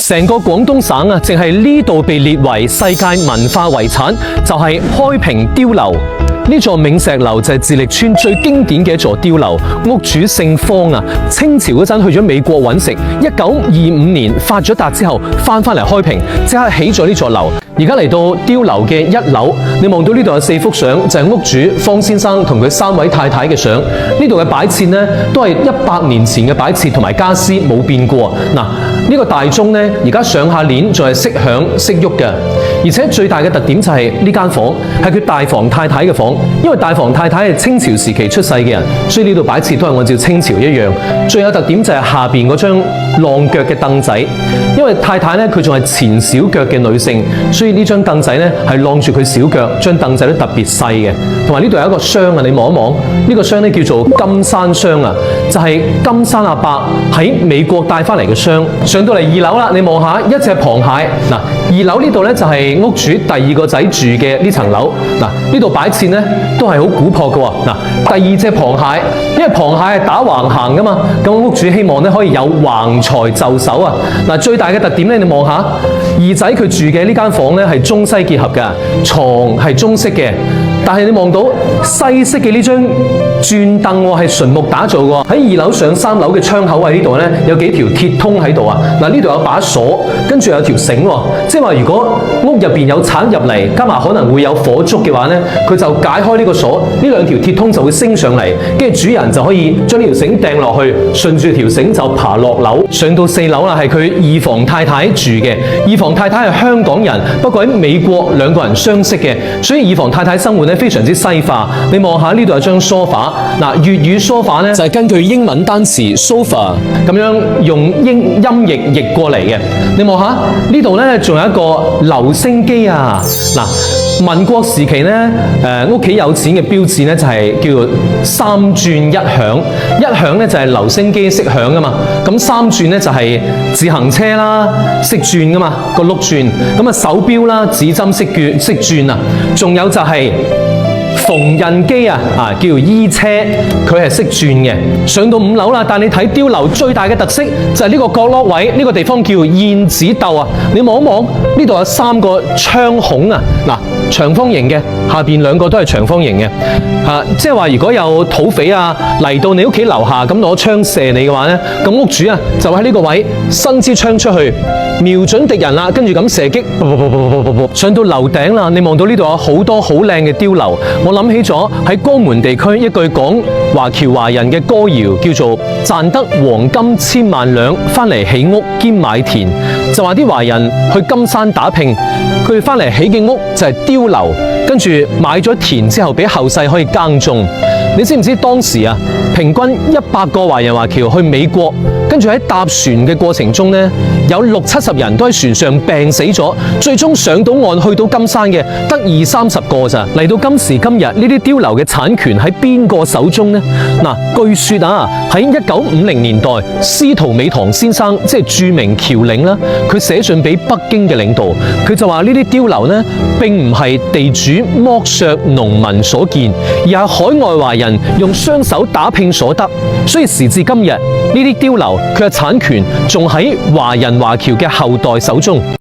成個廣東省啊，淨係呢度被列為世界文化遺產，就係開平碉樓。呢座銘石樓就係自力村最經典嘅一座碉樓，屋主姓方啊，清朝嗰陣去咗美國揾食，1925年發咗達之後翻嚟開平，即刻起咗呢座樓。而家嚟到碉樓嘅1樓，你望到呢度有4幅相，就係屋主方先生同佢3位太太嘅相。呢度嘅擺設呢，都係100年前嘅擺設同埋家私冇變過。嗱，呢個大鐘呢，而家上下鏈仲係識響識喐嘅。而且最大嘅特點就係呢間房係佢大房太太嘅房，因為大房太太係清朝時期出世嘅人，所以呢度擺設都係按照清朝一樣。最有特點就係下邊嗰張晾腳嘅凳仔，因為太太呢，佢仲係前小腳嘅女性，所以呢張凳仔呢係晾住佢小腳，張凳仔都特別細嘅。同埋呢度有一個箱啊，你望一望，呢個箱呢叫做金山箱啊，就係金山阿伯喺美國帶翻嚟嘅箱。上到嚟2樓啦，你望下一隻螃蟹。嗱，2樓呢度呢就係屋主第2個仔住嘅呢層樓。嗱，呢度擺設呢都係好古樸嘅喎。嗱，第2隻螃蟹，因為螃蟹係打橫行噶嘛，咁屋主希望呢可以有橫財就手啊。嗱，最大嘅特點呢，你望下2仔佢住嘅呢間房呢係中西結合嘅，床係中式嘅。但係你望到西式嘅呢張轉凳喎，係純木打造嘅。喺2樓上3樓嘅窗口位呢度呢，有幾條鐵通喺度啊。嗱，呢度有把鎖，跟住有條繩喎。即係話如果屋入邊有賊入嚟，加埋可能會有火燭嘅話呢，佢就解開呢個鎖，呢2條鐵通就會升上嚟，跟住主人就可以將呢條繩掟落去，順住條繩就爬落樓，上到4樓啦。係佢2房太太住嘅，2房太太係香港人，不過喺美國2個人相識嘅，所以2房太太生活呢非常之西化。你望下呢度有張梳化，嗱，粵語梳化呢就係根據英文單詞 sofa 咁樣用音譯譯過嚟嘅。你望下呢度呢仲有一個留聲機啊。嗱，民國時期呢，屋企有錢嘅標誌呢就係叫做3轉1響，一響呢就係留聲機識響噶嘛，咁3轉呢就係自行車啦，識轉噶嘛，個轆轉，咁啊手錶啦，指針識轉啊，仲有就係縫紉機啊，叫做衣車，佢係識轉嘅。上到5樓啦，但你睇碉樓最大嘅特色就係呢個角落位，呢個地方叫燕子竇啊。你望一望，呢度有3個窗孔啊，嗱，長方形嘅，下邊2個都係長方形嘅，即係話如果有土匪啊嚟到你屋企樓下咁攞槍射你嘅話呢，咁屋主啊就喺呢個位伸支槍出去，瞄準敵人啦，跟住咁射擊，上到樓頂啦，你望到呢度有好多好靚嘅碉樓。我諗起咗喺江門地區一句講華僑華人嘅歌謠，叫做賺得黃金千萬兩，翻嚟起屋兼買田。就話啲華人去金山打拼，佢哋翻嚟起嘅屋就係碉樓，跟住買咗田之後俾後世可以耕種。你知唔知當時啊，平均100個華人華僑去美國，跟住喺搭船嘅過程中呢，有60-70人都喺船上病死咗，最終上到岸去到金山嘅得20-30個咋。嚟到今時今日，呢啲碉樓嘅產權喺邊個手中呢？嗱，據說啊，喺1950年代，司徒美堂先生即係著名僑領啦，佢寫信俾北京嘅領導，佢就話呢啲碉樓呢並唔係地主剝削農民所建，而係海外華人用雙手打拼所得。所以時至今日，呢啲碉樓佢嘅產權仲喺華人華僑嘅後代手中。